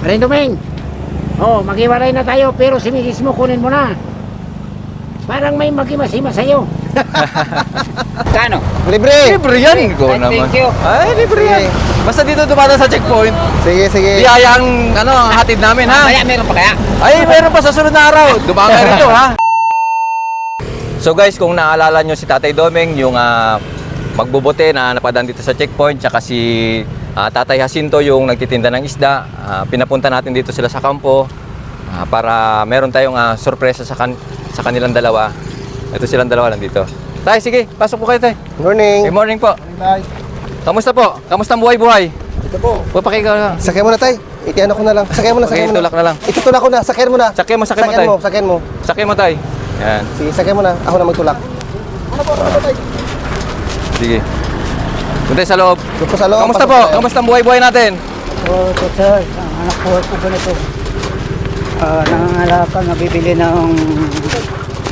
Rendomeng, maghiwalay na tayo pero si misis mo kunin mo na. Parang may maghimasima sa'yo. Kano? Libre! Libre yan. Go naman. Thank you. Ay, libre yan. Basta dito dumadaan sa checkpoint. Sige, sige. Biyaya ang hatid namin, ha? Kaya meron pa kaya? Ay, meron pa sa sunod na araw. Dumangay rito, ha? So guys, kung naalala nyo si Tatay Domeng, yung magbubuti na napadaan dito sa checkpoint, tsaka si Tatay Jacinto, yung nagtitinda ng isda, pinapunta natin dito sila sa kampo para meron tayong sorpresa sa kanilang dalawa. Ito silang dalawa lang dito. Tay, sige, pasok po kayo, Tay. Morning. Good morning po. Bye. Kamusta po? Kamusta ang buhay-buhay? Ito po. Papakika. Sakay mo na, tay. Itiano ko na lang. Sakay mo na, sakay mo na. Tulak na lang. Itutulak ko na. Sakay mo na. Sakay mo, Tay. Sakay mo. Sakay mo, Tay. Yan. Sige, sakay mo na. Ako na magtulak. Ano po, tay? Sige. Doon tayo sa loob. Doon po sa loob. Kamusta Pasok po? tayo. Kamusta ang buhay-buhay natin? Ito sir, ang anak ko ganito. Nangangalakal, nabibili ng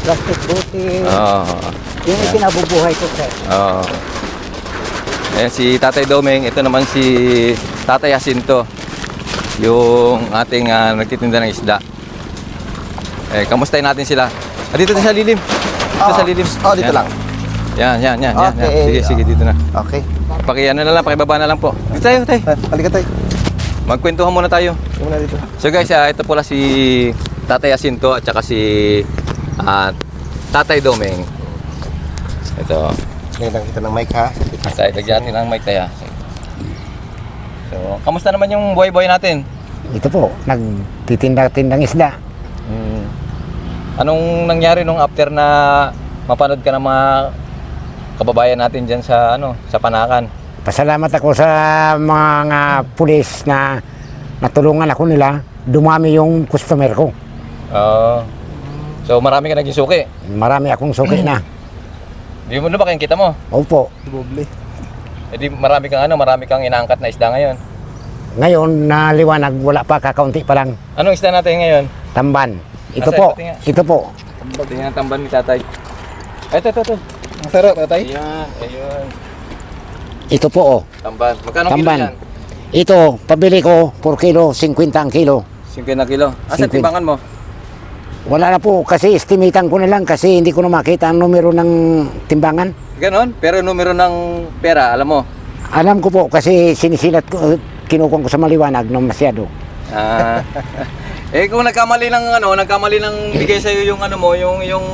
plastic bottle. Oo. Yun yung kinabubuhay ko sir. Oo. Ayan si Tatay Domeng. Ito naman si Tatay Jacinto. Yung ating nagtitinda ng isda. Kamustahin natin sila. Dito sa lilim. Dito sa lilim. Dito Yan. lang. Yan. Okay. Sige, dito na. Okay. Pakiano na lang, pakibaba na lang po. Dito tayo, Tay. Halika, tay. Magkwentuhan muna tayo. Sige muna dito. So guys, ito pala si Tatay Jacinto at saka si Tatay Domeng. Ito. Ngayon kita ng mic, ha? Tayo, lagyan natin ang mic tayo. So, kamusta naman yung buhay-buhay natin? Ito po, nagtitinda-tindang isda. Anong nangyari nung after na mapanood ka ng mga kababayan natin dyan sa sa Panakan? Pasalamat ako sa mga pulis na natulungan ako nila. Dumami yung customer ko. So marami ka naging suki. Marami akong suki na. Di mo na ba kayong kita mo? Opo. Doble. Di marami kang inaangkat na isda ngayon. Ngayon, naliwanag, wala pa, kakaunti pa lang. Anong isda natin ngayon? Tamban. Ito Asa, po, pati nga. ito po. Tingnan ang tamban ni Tatay. Ito. Ang sarap, tay. Ayan, ayun. Ito po, oh. Tamban. Magkano Tamban. kilo yan? Ito, pabili ko, 4 kilo, 50 ang kilo. 50 na kilo. Asan 50. timbangan mo? Wala na po, kasi estimitan ko na lang, kasi hindi ko na makita ang numero ng timbangan. Ganon, pero numero ng pera, alam mo? Alam ko po, kasi sinisilat ko, kinukuha ko sa maliwanag ng masyado. Kung nagkamali ng bigay sa yung yung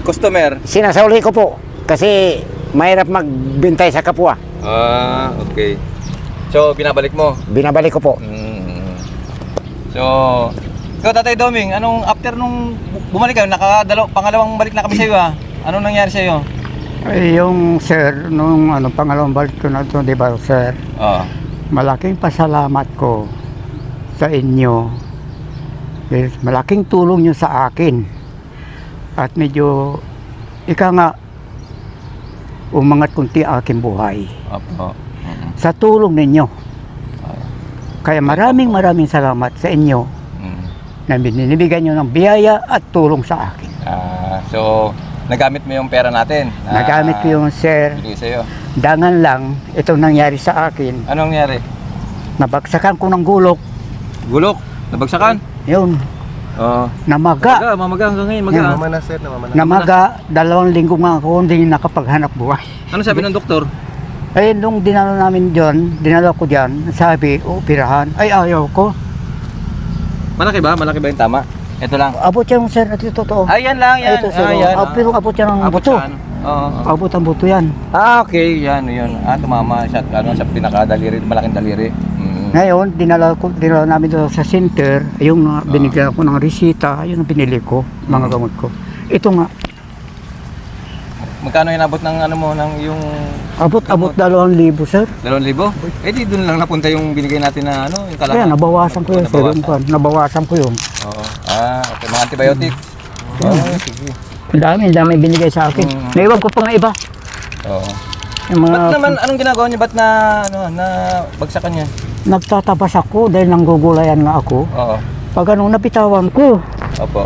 customer. Sinasauli ko po, kasi mahirap magbintay sa kapwa. Okay. So binabalik mo. Binabalik ko po. So, Tatay Domeng, anong after nung bumalik kayo, pangalawang balik na kami sa iyo Anong nangyari sa iyo? Ay, yung sir, nung pangalawang balik ko na ito, di ba sir? Malaking pasalamat ko sa inyo. Yes, malaking tulong nyo sa akin. At medyo, umangat kunti aking buhay. Opo. Sa tulong ninyo. Kaya maraming salamat sa inyo na binibigyan nyo ng biyaya at tulong sa akin. So, nagamit mo yung pera natin? Nagamit ko yung sir. Bigay sa'yo. Dangan lang, itong nangyari sa akin. Anong nangyari? Nabagsakan ko ng gulok. Gulok? Nabagsakan? Yun. Namaga. Mamaga hanggang ngayon. Yan. Namana, sir. Namana. Namaga. 2 linggo nga ako, hindi nakapaghanap buhay. Ano sabi ng doktor? Ay, nung dinala ko dyan, sabi, operahan. Ay, ayaw ko. Malaki ba? Malaki ba yung tama? Ito lang. Abot yan, sir, at ito totoo. Ay, yan lang, yan. Ito, sir. Yan. Pero abot yan ang buto. Oo. Abot ang buto yan. Okay, yan, yun. Tumama sa pinakadaliri, malaking daliri. Ngayon, dinala namin doon sa center, yung binigyan ko ng resita, yun ang binili ko, mga gamot ko. Ito nga, Magkano inabot ng yung abot 2,000, sir. 2,000? Di doon lang napunta yung binigay natin na yung kalahati. Kaya nabawasan ko yun, sir. Nabawasan ko yun. Oo. Okay, mga antibiotic. Sige. Ang dami binigay sa akin. Naiwan ko pa nga iba. Oo. Yung mga, Ba't naman, anong ginagawa niyo? Ba't na bagsakan niya? nagtatabas ako dahil nanggugulayan nga ako. Oo. Pag napitawan ko, Opo.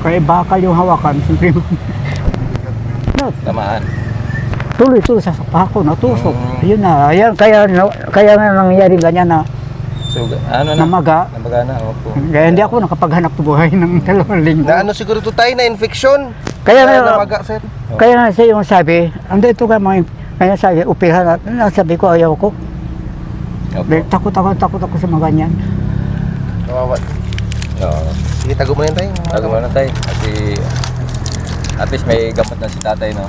kaya bakal yung hawakan, siyempre. Tamaan. Tuloy-tuloy sa sapa ko, natusok. Ayun na, kaya nga nangyayari ganyan na So, ano na? namaga. Namaga na, opo. Kaya hindi ako nakapaghanap buhay ng 2 linggo. Na ano siguro to tayo na infection. Kaya Na nga, namaga, sir. kaya nga sa yung sabi, andito ka mga, kaya sabi, upirahan natin. Sabi ko, ayaw ko. Opo. Takot ako sa mga ganyan. Kawawa. Oo. Sige, tago mo yan tayo. Bago mo na tayo. Kasi at least may gamot na si tatay, no?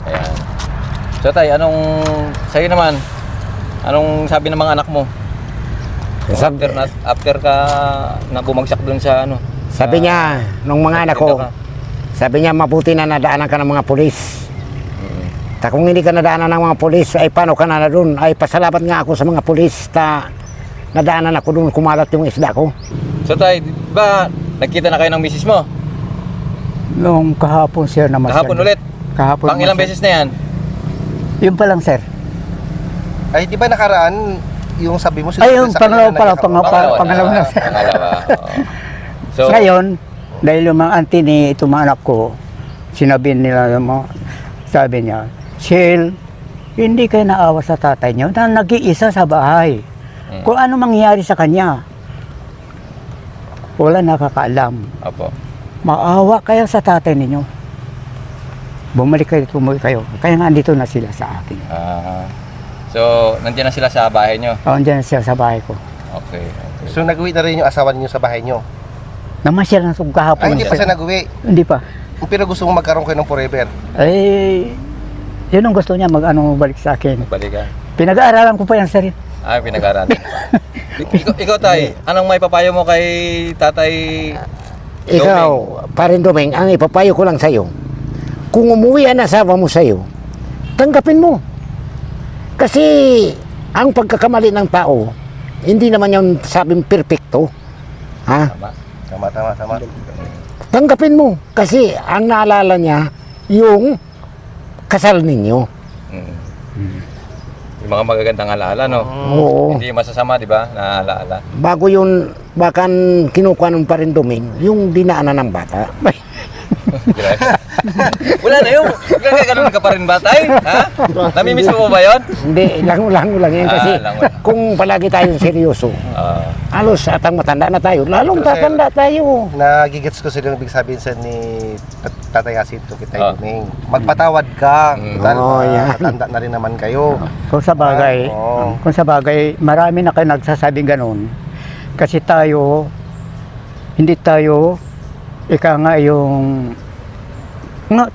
Ayan. So tay, sa'yo naman, anong sabi ng mga anak mo? After ka na bumagsak dun sa ano? Sabi niya, nung mga anak ko, sabi niya mabuti na nadaanan ka ng mga pulis. Ta kung hindi ka nadaanan ng mga pulis, ay paano ka na doon? Ay pasalamat nga ako sa mga pulis ta nadaanan ako doon, kumalat yung isda ko. So tay, di ba nagkita na kayo ng misis mo? Noong kahapon, sir, naman. Kahapon ulit? Kahapon. Pang ilang beses na yan? Yun pa lang, sir. Ay, di ba nakaraan yung sabi mo Ay, yung sa pangalawa kanila pala, pangalawa na, sir. Pangalawa, oo. So, Ngayon, dahil yung mga auntie ni itong mga anak ko, sinabi nila sabi niya, Shell, hindi kayo naawa sa tatay niyo na nag-iisa sa bahay. Kung ano mangyayari sa kanya, wala nakakaalam. opo. Maawa kayo sa tatay ninyo. Bumalik kayo, tumuwi kayo. Kaya nga andito na sila sa akin. So, nandiyan na sila sa bahay nyo? Andyan na sila sa bahay ko. Okay. So, nag-uwi na rin yung asawa ninyo sa bahay nyo? Naman sila ng kahapon. Ay, hindi pa siya nag-uwi. Hindi pa. Pero gusto mo magkaroon kayo ng forever. Eh, yun ang gusto niya balik sa akin. Balikan. Pinag-aaralan ko pa yan, sir. Ay, pinag-aralan pa. ikaw tay, anong may papayo mo kay tatay? Ikaw, parin Domeng, ang ipapayo ko lang sa'yo, kung umuwi ang asawa mo sa'yo, tanggapin mo. Kasi ang pagkakamali ng tao, hindi naman yung sabing perfecto. Ha? Tama. Tanggapin mo. Kasi ang naalala niya, yung kasal ninyo. Yung mga magagandang alaala, no? Oo. Hindi masasama, di ba? Naalaala. Bago yun, bakan kinukuha ng parin Domeng, yung dinaanan ng bata. Wala na yun. Ganun ka pa rin ba, tay? Ha? Namimiss mo ba yun? Hindi, lang yan kasi lang. kung palagi tayong seryoso, halos atang matanda na tayo, lalong Pero, sir, tatanda tayo. Nagigets ko sila yung ibig sabihin sa ni Tatay Jacinto kay Tay Domeng. Magpatawad ka. Dahil yan. matanda na rin naman kayo. Kung sa bagay, Oo. marami na kayo nagsasabing ganun. Kasi tayo, hindi tayo, ika nga yung,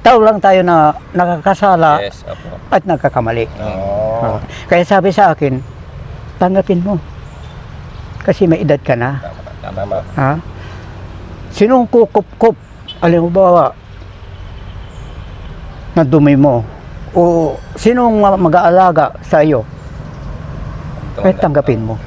tao lang tayo na nakakasala Yes, opo. at nagkakamali. Oo. Kaya sabi sa akin, tanggapin mo. Kasi may edad ka na. Tama. Ha? Sinong kukup-kup, alam mo ba, na dumi mo? O sinong mag-aalaga sa iyo? Kaya tanggapin mo.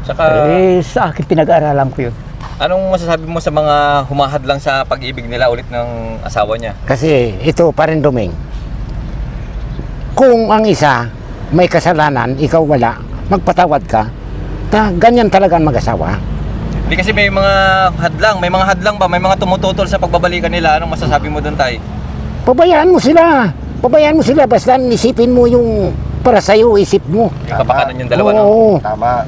Saka, Sa akin pinag-aaralan ko yun. anong masasabi mo sa mga humahad lang sa pag-ibig nila ulit ng asawa niya? Kasi ito parin Domeng, kung ang isa may kasalanan, ikaw wala, magpatawad ka, ganyan talaga ang mag-asawa. Hindi kasi may mga hadlang ba? May mga tumututol sa pagbabalikan nila. Anong masasabi mo doon, tay? Pabayaan mo sila, basta isipin mo yung para sa'yo, isip mo. Yung kapakanan yung dalawa, no? Oo. Tama.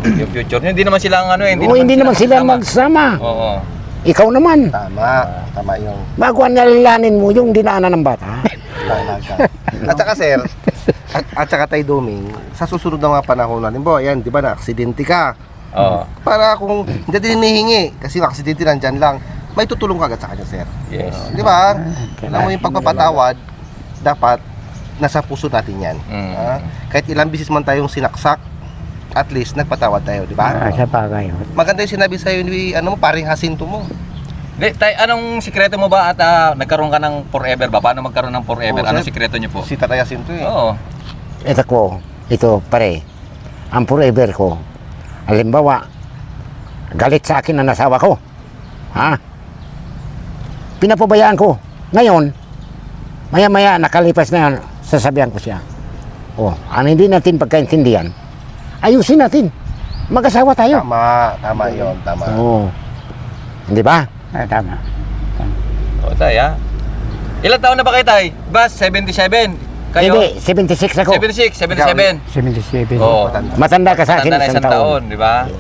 Yung future nyo, hindi naman sila ang Hindi naman sila magsama. Oo. Ikaw naman, Tama yun. bago ang nalalanin mo yung dinaanan ng bata. Tama ka. At saka sir, at saka Tay Domeng, sa susunod na mga panahon natin, yan, di ba na-aksidente ka? Oo. Para kung hindi din hinihingi, kasi yung aksidente nandyan lang, may tutulong ka agad sa kanya, sir. Yes. Di ba? Alam mo yung pagpapatawad, dapat nasa puso natin yan. Ha? Kahit ilang bisis man tayong sinaksak, at least nagpatawad tayo, di ba? Sa bagay. Maganda yung sinabi sa'yo ni paring Jacinto mo. Tay, anong sikreto mo ba at nagkaroon ka ng forever ba? Paano magkaroon ng forever? Oo, Anong sir. sikreto nyo po? Si Tatay Jacinto eh. Oo. Ito pare, ang forever ko, halimbawa, galit sa akin ang asawa ko. Ha? Pinapabayaan ko. Ngayon, maya-maya nakalipas na yan, sasabihan ko siya. Ang hindi natin pagkaintindihan, ayusin natin. Mag-asawa tayo. Tama yun, tama. Hindi ba? Tama. O, tay, ha? Ilang taon na ba kayo, tay? Ba, 77? Kayo? Hindi, 76 ako. 76, 77. 77. Oo. Matanda ka sa akin, Tanda na isang taon, di ba?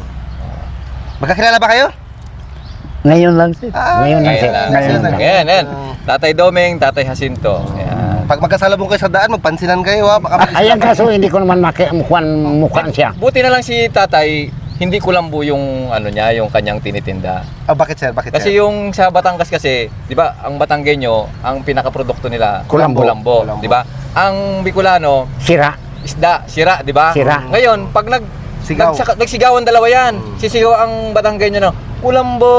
Magkakilala ba kayo? Ngayon lang sir. Ngayon lang, sir. Ngayon lang. Ngayon. Tatay Domeng, Tatay Jacinto. Yan. Pag magkasalubong kayo sa daan, magpansinan kayo ha. Baka Ayan kaso hindi ko naman mukhaan siya. Buti na lang si Tatay, hindi kulambo yung ano niya, yung kanyang tinitinda. Bakit sir? Bakit Kasi sir? yung sa Batangas kasi, 'di ba, ang Batanggenyo, ang pinaka-produkto nila Kulambo. kulambo, 'di ba? Ang Bicolano, Sira. isda, sira, 'di ba? Sira. Ngayon, pag Sigaw. nagsigawan dalawa 'yan. Sisigaw ang Batanggenyo ng kulambo.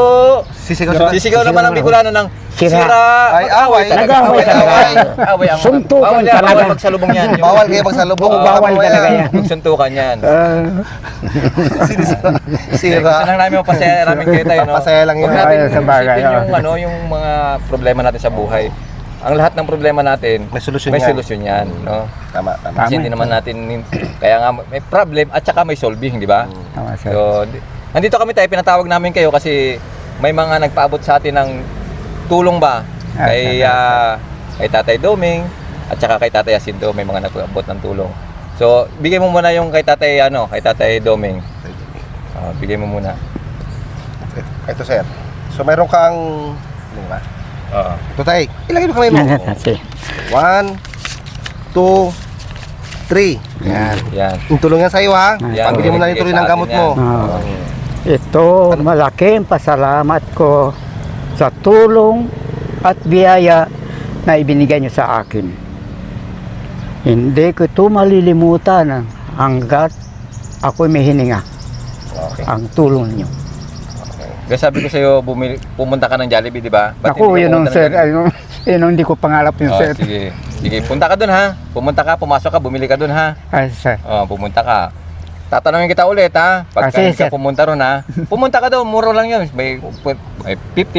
Sisigaw siya. Sisigaw naman ang Bicolano ng Sira. sira. Ay, away. Nag-away talaga. Away ang Suntukan bawal yan, talaga. bawal magsalubong yan. Yung- Bawal kayo magsalubong. Oo, bawal Mamaya. talaga yan. Magsuntukan yan. Sira. Gusto lang namin mapasaya namin kayo tayo, no? Papasaya lang yun. Huwag natin Ay, sa bagay, isipin yung, ah. yung mga problema natin sa buhay. Ang lahat ng problema natin, May solusyon may yan. solusyon yan, no? Tama, tama. Kasi hindi naman natin, kaya nga may problem at saka may solving, di ba? Tama sir. So, nandito kami tayo, pinatawag namin kayo kasi may mga nagpaabot sa atin ng tulong ba? Kay, kay Tatay Domeng at saka kay Tatay Jacinto, may mga nagpaabot ng tulong. So, bigay mo muna yung kay Tatay, kay Tatay Domeng. Bigay mo muna. Ito sir. So meron kang... Ano ba? Oo. Ito tayo. Ilagay mo kamay mo. Sige. 1, 2, 3. Yan. Yan. Yung tulong yan sa'yo ha. Yan. Pabili mo na yung tuloy ng gamot mo. Ah. Ito, malaking pasalamat ko sa tulong at biyaya na ibinigay niyo sa akin. Hindi ko ito malilimutan hanggat ako'y may hininga Okay. ang tulong niyo. Kaya sabi ko sa'yo, pumunta ka ng Jollibee, di ba? Ba't Ako, hindi ka yun ang pumunta ng sir, Jollibee? yun ang hindi ko pangarap yung sir. Sige. Sige, punta ka dun ha. Pumunta ka, pumasok ka, bumili ka dun ha. Ay, sir. Pumunta ka. Tatanungin kita ulit ha. Pagka Sige, hindi ka sir. pumunta ron ha. Pumunta ka doon, mura lang yun. May 50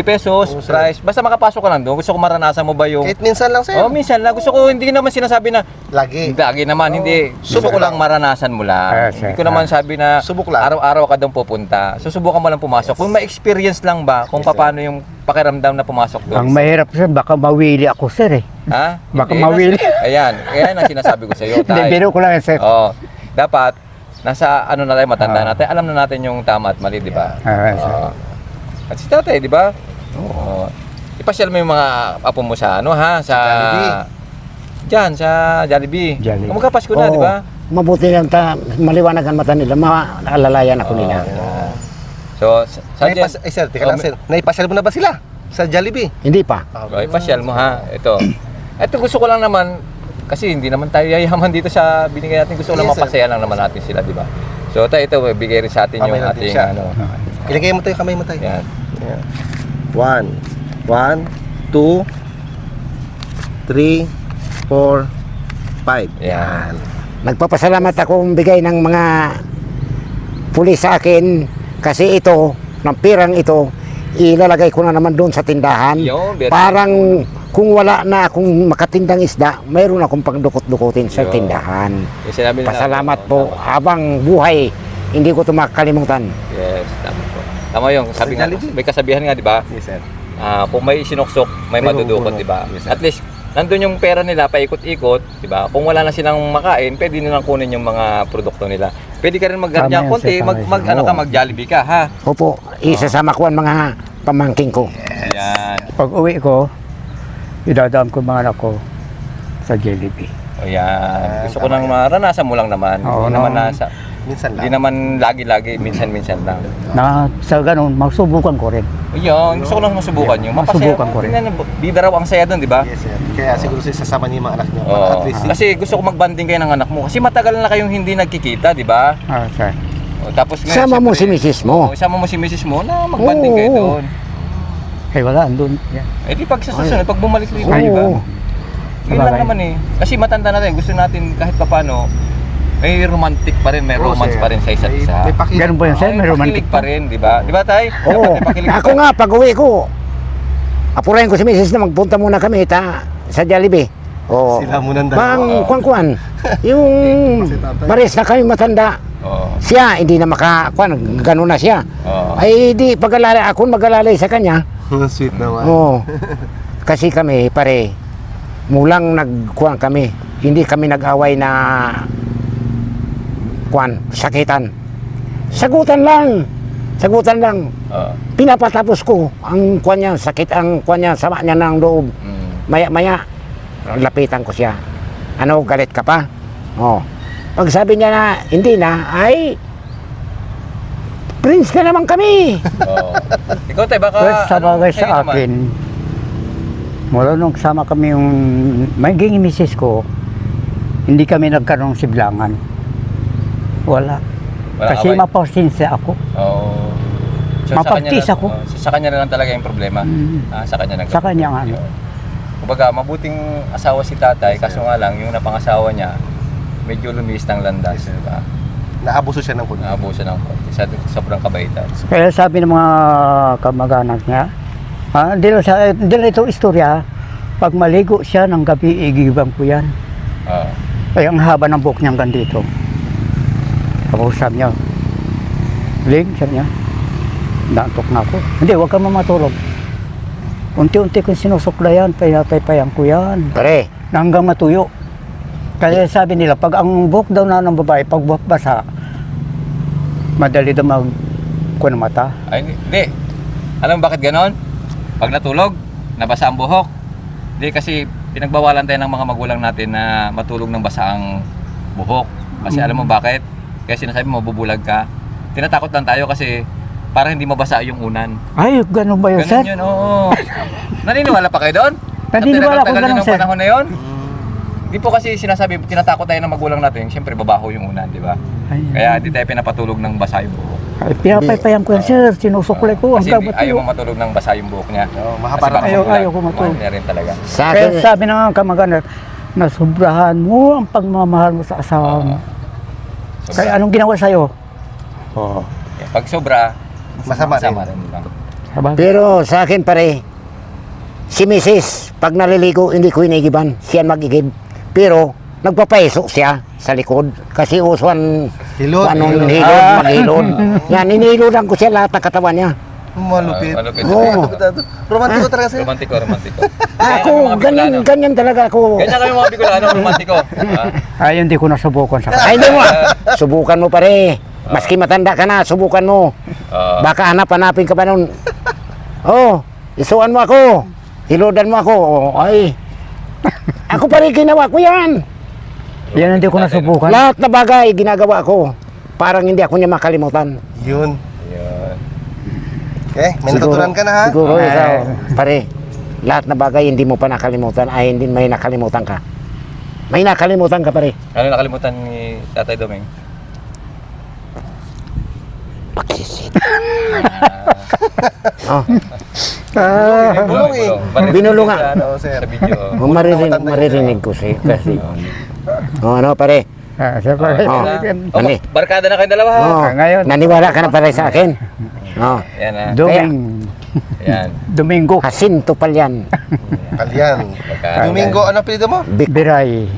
pesos, price. Basta makapasok ka lang doon. Gusto ko maranasan mo ba yung... Kahit minsan lang sir. Minsan lang. Gusto ko, hindi naman sinasabi na, Lagi. lagi naman, hindi. Gusto ko lang maranasan mo lang. Sir. Hindi ko naman sabi na Subok lang. araw-araw ka doon pupunta. Susubukan mo lang pumasok. Kung ma-experience lang ba kung paano yung pakiramdam na pumasok doon. Ang mahirap sir, baka mawili ako sir eh. Ha? Baka Hindi, mawili. Ayan ang sinasabi ko sa iyo, Hindi, tay. biro ko lang yan, sir. Oo. Dapat nasa ano na tayo, matanda natin. Alam na natin yung tama at mali, di ba? Sir. Oo. At si tatay, di ba? Oo. Ipasyal mo yung mga apo mo sa ano ha, sa Jollibee. Diyan sa Jollibee. Jollibee. Kung magkapasko na, Oo. di ba? Mabuti lang maliwanag ang mata nila, maalalayan ako nila. Oo. So, sa diyan, Ay sir, teka lang sir. Naipasyal mo na ba sila? Sa Jollibee? Hindi pa. ipasyal mo ha. Ito. Ito gusto ko lang naman kasi hindi naman tayo yayaman dito sa binigay natin. Gusto ko lang Yes, sir. mapasaya lang naman natin sila, di ba? So, tayo ito, bigay rin sa atin yung Kamay natin ating siya. ano. Ilagay mo tayo kamay mo tayo. Yan. 1, 2, 3, 4, 5. Yan. Nagpapasalamat akong bigay ng mga pulis sa akin kasi ito, ng pirang ito, ilalagay ko na naman doon sa tindahan. Yun, very Parang kung wala na akong makatindang isda, mayroon akong pangdukot-dukutin sa Yun. tindahan. Yung sinabi nila, Pasalamat oo, po. tama. Habang buhay, hindi ko ito makakalimutan. Yes, tama po. Tama yung sabi nga, Jollibee. may kasabihan nga, di ba? Yes sir. Kung may sinuksok, may May madudukot, bubunot. di ba? Yes, sir. At least, nandun yung pera nila, paikot-ikot, di ba? Kung wala na silang makain, pwede nilang kunin yung mga produkto nila. Pwede ka rin Tama mag-ganyan yan, konti, sir, tama yan. ano ka, mag-Jollibee ka, ha? Opo, isasama ko ang mga pamangking ko. Yan. Pag uwi ko, idadaan ko mga anak ko sa Jollibee. O yan. Gusto ko nang maranasan mo lang naman. Oo, Hindi no. naman nasa, Minsan hindi lang. naman lagi-lagi, minsan-minsan lang. Na sa ganun, magsubukan ko rin. Ayun, gusto ko lang masubukan yun. Mapasaya. Masubukan ko rin. Tingnan, bida raw ang saya doon, di ba? Yes sir. Kaya siguro sir, sasama niyo yung mga anak niyo. Oo. At least Kasi gusto ko magbanding kayo ng anak mo. Kasi matagal na kayong hindi nagkikita, di ba? Sir. O, tapos ngayon, Sama mo si syempre, misis mo. Sama mo si misis mo na magbanding kayo Oo. doon. Eh wala, andun. Yan. Eh di pag sa susunod, pag bumalik dito, Oo. di ba? Yun lang Sabagay. naman eh. Kasi matanda natin, gusto natin kahit papano, may romantic pa rin, may Oo, romance sir. pa rin sa isa't isa. May pakilig Ganun ba yun, pa. sir? May romantic pa rin, di ba? Di ba, tay? Oo. Dapat may pakilig Ako pa. nga, pag uwi ko, apurahin ko si misis na magpunta muna kami sa Jollibee. Oo. Sila munang dalawa. Bang kuan-kuan. Yung pares na kami matanda. Oo. Siya, hindi na makakuan, gano'n na siya. Oo. Ay, di, pag-alalay, ako mag-alalay sa kanya. Sweet naman. Oo. Kasi kami, pare, mulang nagkuhan kami. hindi kami nag-away na sakitan. Sagutan lang. Pinapatapos ko ang niya, sakit ang niya, sama niya ng loob. Maya-maya, lapitan ko siya. Ano, galit ka pa? Oh. Pag sabi niya na hindi na, ay Prince na naman kami. Ikaw tayo, baka... Pero sa bagay sa'yo sa naman? akin, mula nung sama kami yung magiging misis ko, hindi kami nagkaroon siblangan. Wala. Kasi away? mapasinsya ako. Oo. Mapagtis sa kanya ako. sa kanya na lang talaga yung problema. Sa kanya na. Sa kanya nga. Yun. Kumbaga, mabuting asawa si tatay, kaso nga lang, yung napangasawa niya, medyo lumis ng landas. Diba? Naabuso siya ng kuno. Naabuso ng konti. Sobrang kabaitan. Kaya sabi ng mga kamag-anak niya, hindi lang ito istorya, pag maligo siya ng gabi, igibang ko yan. Ay, ang haba ng buhok niya hanggang dito. Tapos sabi niya, Ling, sabi niya, naantok na ako. Hindi, huwag ka mamatulog. Unti-unti kong sinusuklayan, payang ko yan. Pare, Hanggang matuyo. Kaya sabi nila, pag ang buhok daw na ng babae, pag buhok basa, madali daw ng mata. Ay, hindi. Alam mo bakit ganon? Pag natulog, nabasa ang buhok. Hindi kasi pinagbawalan tayo ng mga magulang natin na matulog ng basa ang buhok. Kasi alam mo bakit? Kaya sinasabi mo, mabubulag ka. Tinatakot lang tayo kasi para hindi mabasa yung unan. Ay, ganun ba yun, sir? Ganun yun, oo. Naniniwala pa kayo doon? Naniniwala ko Tagal ganun, ng sir. panahon na yun? Di po kasi sinasabi, tinatakot tayo ng magulang natin, siyempre babaho yung unan, di ba? Kaya di tayo pinapatulog ng basa yung buhok. Ay, pinapaypayan ko yan, sir. Sinusuklay ko Kasi hanggang ayaw matuyo. mo matulog ng basa yung buhok niya. Mahaba Kasi baka Ayaw- magulang. ayaw ko matulog. Mahal niya rin talaga. sa Kaya akin, sabi ng kamag-anak, nasubrahan mo ang pagmamahal mo sa asawa mo. Sobra. Kaya anong ginawa sa'yo? Oo. Pag sobra, Masama rin. di ba? pero sa akin pare, si Mrs. pag naliligo, hindi ko inigiban. Siya mag-igib. Pero, nagpapaiso siya sa likod. Kasi usuan, Hilod. anong Hilod. hilod, maghilod. Yan, inihilodan ko siya lahat ng katawan niya. Malupit. Malupit. Oo. Romantiko talaga sir. Romantiko. Ako, ganyan talaga ako. Ganyan kami mga Bicolano, romantiko. Ay, hindi ko nasubukan sa Ay, hindi mo. Subukan mo pare. Maski matanda ka na, subukan mo. Baka hanap-hanapin ka pa nun. Oh, isuan mo ako. Hilodan mo ako. Oh, ay. Ako pa rin ginawa ko yan. Yan hindi ko nasubukan. Lahat na bagay ginagawa ko. Parang hindi ako niya makalimutan. Yun. Yun. Okay, may natutunan ka na ha? Siguro ikaw, pare, lahat na bagay hindi mo pa nakalimutan, ay hindi may nakalimutan ka. May nakalimutan ka pare. Ano nakalimutan ni Tatay Domeng? Pagsisit. Oh, Bulong eh. Binulong nga. Oo, sir. Sa video. maririnig ko siya kasi. Oh, ano pare? Sir, Ano? Barkada na kayong dalawa ha? Oh, ngayon. naniwala ka na pare sa akin. Oh, Yan ha. Yan. Domingo. Jacinto Palyan. Kalyan. Barkada. Domingo, ano apelido mo? Biray.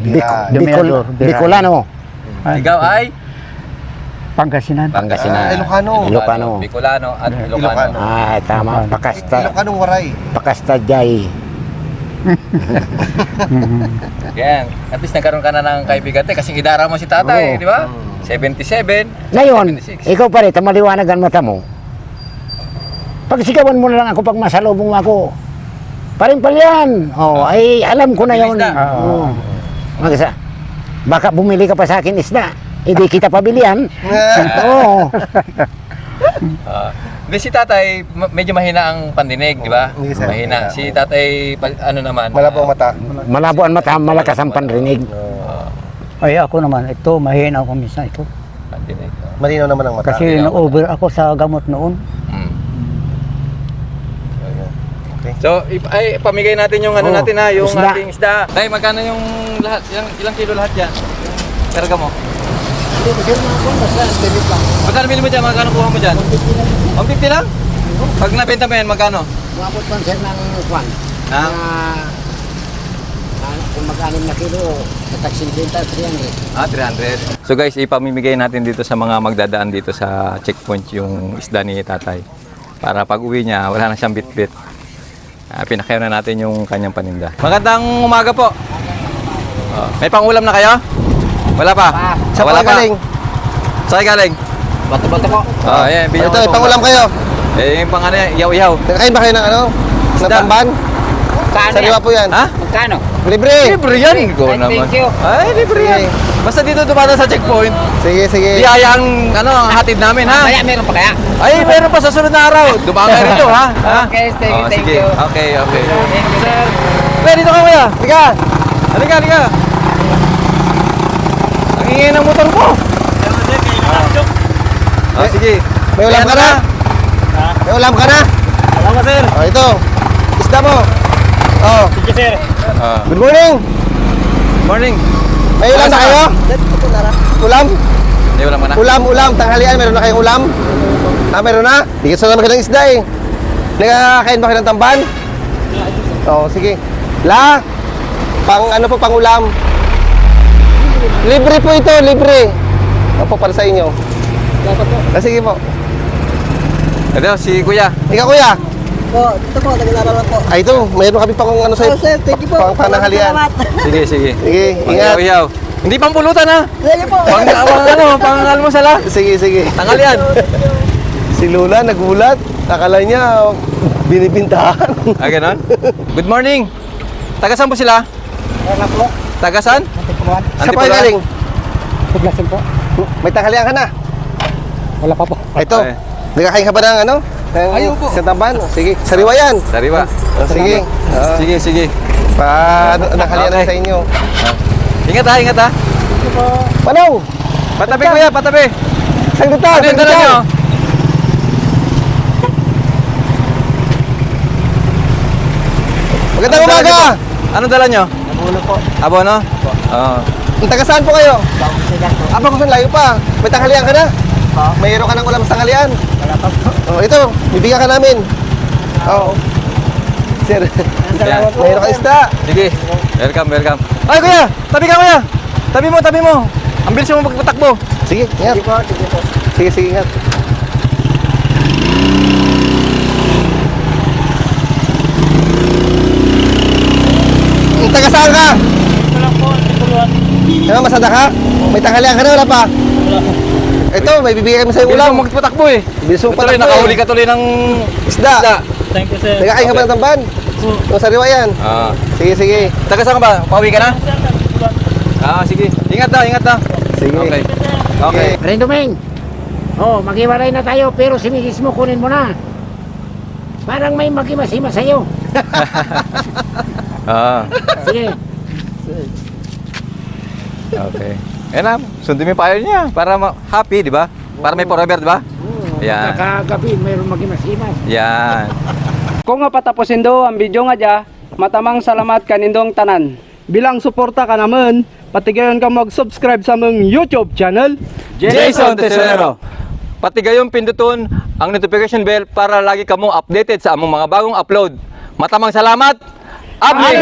Dominador, Biray. Bicolano. Ikaw ay? Pangasinan. Pangasinan. Ilocano. Ilocano. Bicolano at Ilocano. Ilocano. Ah, tama. Ilocanong waray. Pakasta Jay. Yan. At least nagkaroon ka na ng kaibigan tayo kasi idara mo si tatay, Oo. di ba? 77. Ngayon, 76. ikaw pare, tamaliwanag ang mata mo. Pagsigawan mo na lang ako pag masalubong mo ako. Paring Palyan. Oh, ay alam ko na Bilis yun. na. Oh. Magsa. Baka bumili ka pa sa akin isda. Hindi kita pabilihan. Oo. Hindi si tatay, medyo mahina ang pandinig, di ba? Hindi, sir. Mahina. Si tatay, ano naman? Malabo ang mata. Malabo ang mata, malakas ang panrinig. Ay, ako naman, ito, mahina ako minsan ito. Pandinig. Malinaw naman ang mata. Kasi na-over ako sa gamot noon. Mm. Okay. So, ay pamigay natin yung ano Oh, natin ha, yung isda. ating isda. Tay, magkano yung lahat? Ilang kilo lahat yan? Yung karga mo? Magkano bili mo dyan? Magkano kuha mo dyan? 150 lang? Pag nabenta mo yan, magkano? Umabot man sir ng kwan. Ha? Kung mag-anim na kilo, sa taxi 300. 300. So guys, ipamimigay natin dito sa mga magdadaan dito sa checkpoint yung isda ni tatay. Para pag uwi niya, wala na siyang bit-bit. Pinakayo na natin yung kanyang paninda. Magandang umaga po. May pangulam na kayo? Wala pa? Sa Wala pa? galing. Saan kayo galing? Bato-bato po. Ayan, bigyan Ito, ko pangulam kayo. Eh, yung pang ano, yaw-yaw. Nakain ba kayo ng ano? Ng Isda. tamban? Sariwa po yan. Ha? Magkano? Libre. Libre yan. Go Ay, naman. thank you. Ay, libre yan. Sige. Basta dito dumadaan sa checkpoint. Sige, sige. Biyaya ang, ang hatid namin, ha? Kaya meron pa kaya? Ay, meron pa sa sunod na araw. Dumaan kayo rito, ha? Ha? Okay, thank you, Oh, thank sige. you. Okay, okay. Thank you, sir. Kuya, dito ka, kuya. Halika. Halika. Ang ingay ng motor ko. Ah, sige. May ulam ka na? May ulam ka na? Salamat, sir. Oh, ito. Isda mo. Oh, Thank you, sir. good morning. Morning. May ulam na kayo? Ulam? Hindi, wala ka na. Ulam. Tanghalian, meron na kayong ulam? Ah, meron na? Di ka naman kayo ng isda eh. Nagkakain ba kayo ng tamban? Oo, sige. La, ano po pang ulam? Libre po ito, libre. Opo, para sa inyo. Ah, sige po. Ito, si kuya. Ikaw kuya. Po, ito po, nag-aaral po. Ay, ito, mayroon kami pang ano sa'yo. Oh, sir, thank you po. Pang pananghalian. Salamat. Sige, sige. Sige, ingat. Yaw-yaw. Hindi pang pulutan, ha? Sige po. Pang almusal, ha? Sige, sige. Tanghalian. Si Lola nagulat. Akala niya binibintahan. Ah, ganon? Good morning. Taga saan po sila? Wala po. Taga saan? Sa pa galing? Paglasin po. May tanghalian ka na. Wala pa po. Ito. Ay. Nagkakain ka ba ng ano? Ayun po. Sa tamban? Sige, sariwa yan. Sariwa. Sige. Sige, sige. Tanghalian Okay. na sa inyo. Ingat, ha? Ingat, ha? Manong! Patabi, kuya, patabi. Sagdutan! Ano yung dala nyo? Magandang umaga! Anong dala nyo? Nabulo po. Abono? Oo. Ang taga saan po kayo? Bago sila po. Aba, kung saan layo pa. May tanghalian ka na? Mayroon ka ng ulam sa tanghalian? Wala pa po. Oh, ito, bibigyan ka namin. Oo. Sir, Salamat po. mayroon ka isda. Sige. Welcome, welcome. Ay, kuya! Tabi ka, kuya! Tabi mo. Ang bilis mo magpatakbo. Sige, ingat. Sige po, sige po. Sige, sige, ingat. Ang taga saan ka? Ito lang po, tuluan. Ano, masada ka? May tanghalian ka na, wala pa? Ito, may bibigyan kami sa'yo Bilis ulam. mo magpatakbo, eh. Bilis mo Tuloy, patakbo, nakahuli eh. ka tuloy ng Isda. Thank you, sir. Nagkakain ka ba ng tamban? Yung sariwa yan. Ah. Sige, sige. Taga saan ka ba? Pauwi ka na? Ah, sige. Ingat na. Sige. Okay. Okay. Rendomeng, maghiwalay na tayo pero si misis mo kunin mo na. Parang may maghimasima sa'yo. Ah. Sige. Okay. Ayan na, sundin mo yung payo niya para happy, di ba? Para may forever, di ba? Yan. Kakagabi mayroong maghimasima. Yan. Kung nga patapusin do ang video nga dya, matamang salamat kanindong tanan. Bilang suporta ka naman, patigayon ka mag-subscribe sa mong YouTube channel. Jason Tesorero. Pati gayong pinduton ang notification bell para lagi kamo updated sa among mga bagong upload. Matamang salamat. Update!